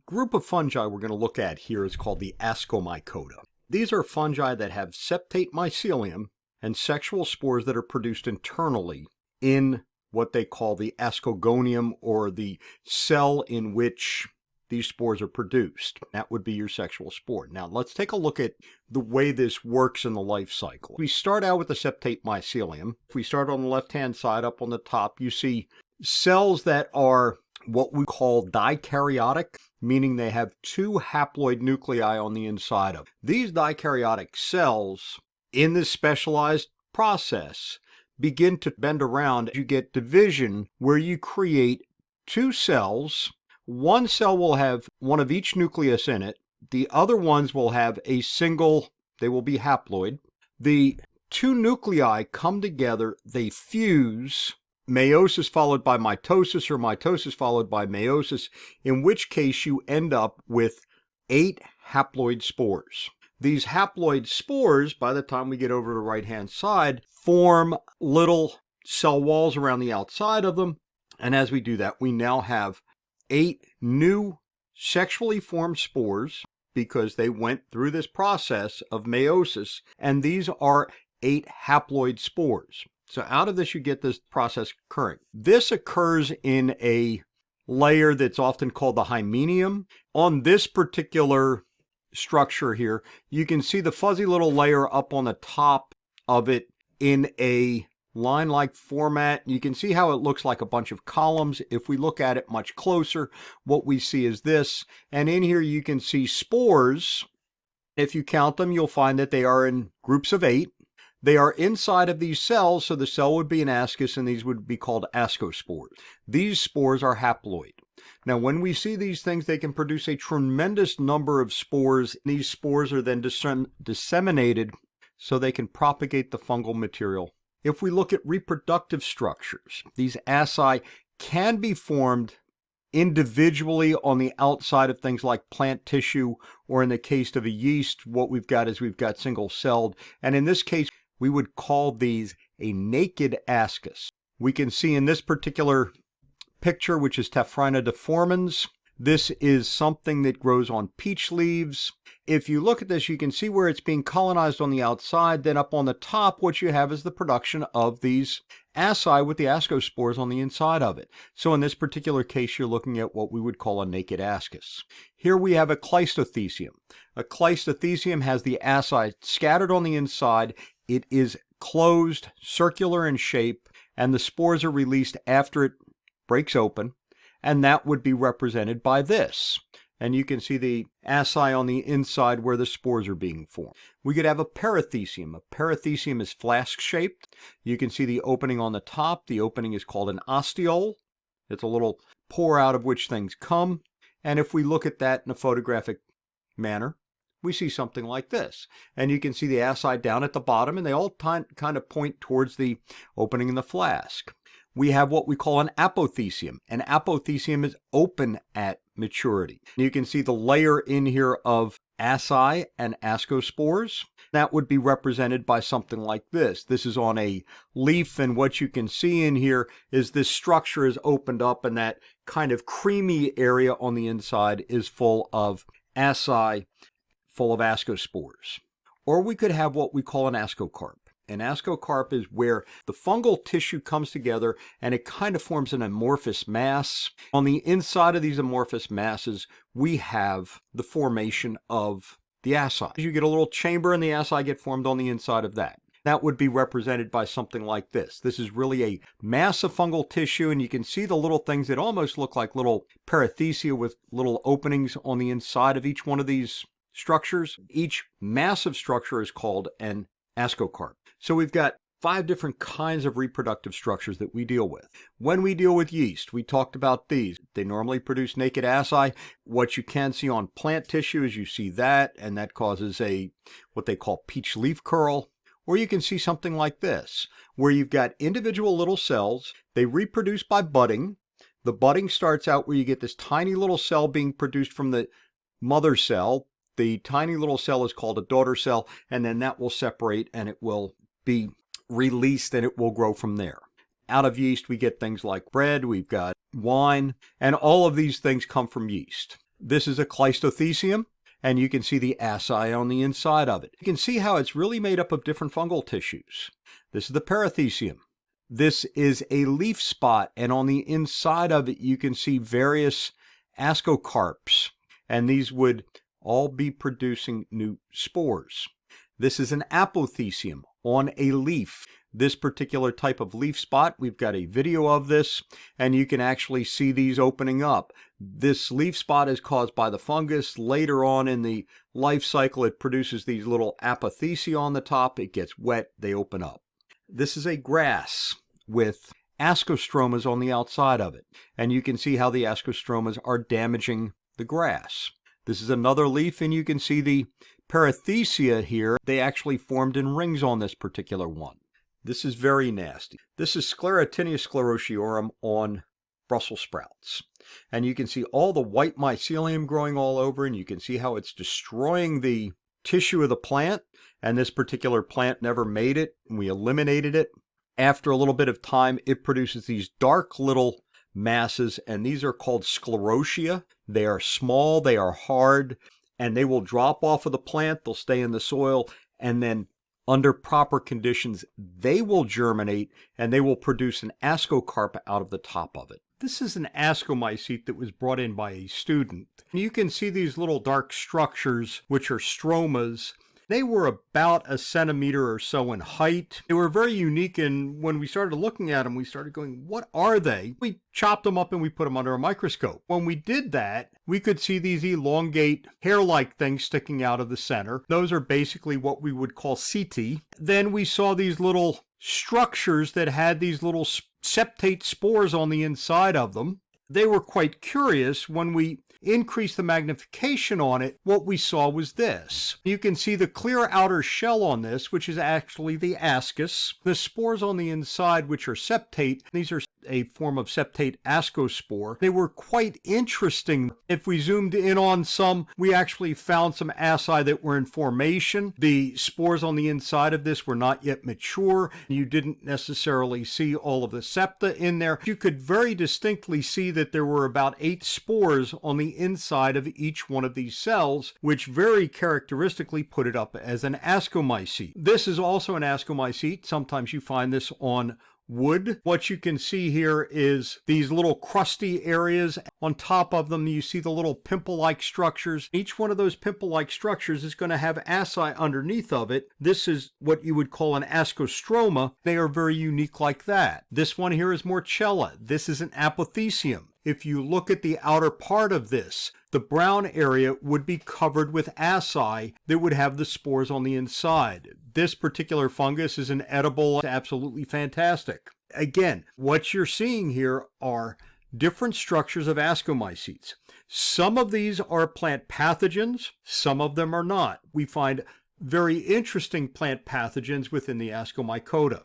group of fungi we're going to look at here is called the Ascomycota. These are fungi that have septate mycelium and sexual spores that are produced internally in what they call the ascogonium, or the cell in which these spores are produced. That would be your sexual spore. Now let's take a look at the way this works in the life cycle. We start out with the septate mycelium. If we start on the left-hand side, up on the top, you see cells that are what we call dikaryotic, meaning they have two haploid nuclei on the inside of. These dikaryotic cells, in this specialized process, begin to bend around. You get division where you create two cells. One cell will have one of each nucleus in it. The other ones will have a single, they will be haploid. The two nuclei come together, they fuse, meiosis followed by mitosis, or mitosis followed by meiosis, in which case you end up with 8 haploid spores. These haploid spores, by the time we get over to the right-hand side, form little cell walls around the outside of them. And as we do that, we now have 8 new sexually formed spores, because they went through this process of meiosis, and these are 8 haploid spores. So out of this, you get this process occurring. This occurs in a layer that's often called the hymenium. On this particular structure here, you can see the fuzzy little layer up on the top of it in a line-like format. You can see how it looks like a bunch of columns. If we look at it much closer, what we see is this. And in here you can see spores. If you count them, you'll find that they are in groups of 8. They are inside of these cells, so the cell would be an ascus, and these would be called ascospores. These spores are haploid. Now, when we see these things, they can produce a tremendous number of spores. These spores are then disseminated so they can propagate the fungal material. If we look at reproductive structures, these asci can be formed individually on the outside of things like plant tissue, or in the case of a yeast, what we've got is we've got single-celled. And in this case, we would call these a naked ascus. We can see in this particular picture, which is Taphrina deformans, this is something that grows on peach leaves. If you look at this, you can see where it's being colonized on the outside. Then up on the top, what you have is the production of these asci with the ascospores on the inside of it. So in this particular case, you're looking at what we would call a naked ascus. Here we have a cleistothecium. A cleistothecium has the asci scattered on the inside. It is closed, circular in shape, and the spores are released after it breaks open, and that would be represented by this. And you can see the asci on the inside where the spores are being formed. We could have a perithecium. A perithecium is flask-shaped. You can see the opening on the top. The opening is called an ostiole. It's a little pore out of which things come. And if we look at that in a photographic manner, we see something like this. And you can see the asci down at the bottom, and they all kind of point towards the opening in the flask. We have what we call an apothecium. An apothecium is open at maturity. You can see the layer in here of asci and ascospores. That would be represented by something like this. This is on a leaf, and what you can see in here is this structure is opened up, and that kind of creamy area on the inside is full of asci, full of ascospores. Or we could have what we call an ascocarp. An ascocarp is where the fungal tissue comes together and it kind of forms an amorphous mass. On the inside of these amorphous masses, we have the formation of the asci. You get a little chamber, and the asci get formed on the inside of that. That would be represented by something like this. This is really a mass of fungal tissue, and you can see the little things that almost look like little perithecia with little openings on the inside of each one of these structures. Each massive structure is called an ascocarp. So we've got 5 different kinds of reproductive structures that we deal with. When we deal with yeast, we talked about these. They normally produce naked asci. What you can see on plant tissue is you see that, and that causes what they call peach leaf curl. Or you can see something like this, where you've got individual little cells. They reproduce by budding. The budding starts out where you get this tiny little cell being produced from the mother cell. The tiny little cell is called a daughter cell, and then that will separate and it will be released, and it will grow from there. Out of yeast, we get things like bread, we've got wine, and all of these things come from yeast. This is a Cleistothecium, and you can see the asci on the inside of it. You can see how it's really made up of different fungal tissues. This is the Parathecium. This is a leaf spot, and on the inside of it you can see various ascocarps, and these would all be producing new spores. This is an Apothecium on a leaf. This particular type of leaf spot, we've got a video of this, and you can actually see these opening up. This leaf spot is caused by the fungus. Later on in the life cycle, it produces these little apothecia on the top. It gets wet, they open up. This is a grass with ascostromas on the outside of it, and you can see how the ascostromas are damaging the grass. This is another leaf, and you can see the parathecia here. They actually formed in rings on this particular one. This is very nasty. This is Sclerotinia sclerotiorum on Brussels sprouts. And you can see all the white mycelium growing all over, and you can see how it's destroying the tissue of the plant. And this particular plant never made it, and we eliminated it. After a little bit of time, it produces these dark little masses, and these are called sclerotia. They are small, they are hard, and they will drop off of the plant. They'll stay in the soil, and then under proper conditions, they will germinate, and they will produce an ascocarp out of the top of it. This is an ascomycete that was brought in by a student. You can see these little dark structures, which are stromas. They were about 1 centimeter or so in height. They were very unique, and when we started looking at them, we started going, what are they? We chopped them up and we put them under a microscope. When we did that, we could see these elongate hair-like things sticking out of the center. Those are basically what we would call setae. Then we saw these little structures that had these little septate spores on the inside of them. They were quite curious. When we increased the magnification on it, what we saw was this. You can see the clear outer shell on this, which is actually the ascus. The spores on the inside, which are septate, these are a form of septate ascospore. They were quite interesting. If we zoomed in on some, we actually found some asci that were in formation. The spores on the inside of this were not yet mature. You didn't necessarily see all of the septa in there. You could very distinctly see that there were about 8 spores on the inside of each one of these cells, which very characteristically put it up as an ascomycete. This is also an ascomycete. Sometimes you find this on wood. What you can see here is these little crusty areas. On top of them, you see the little pimple-like structures. Each one of those pimple-like structures is going to have asci underneath of it. This is what you would call an ascostroma. They are very unique like that. This one here is Morchella. This is an apothecium. If you look at the outer part of this, the brown area would be covered with asci that would have the spores on the inside. This particular fungus is an edible, absolutely fantastic. Again, what you're seeing here are different structures of ascomycetes. Some of these are plant pathogens, some of them are not. We find very interesting plant pathogens within the Ascomycota.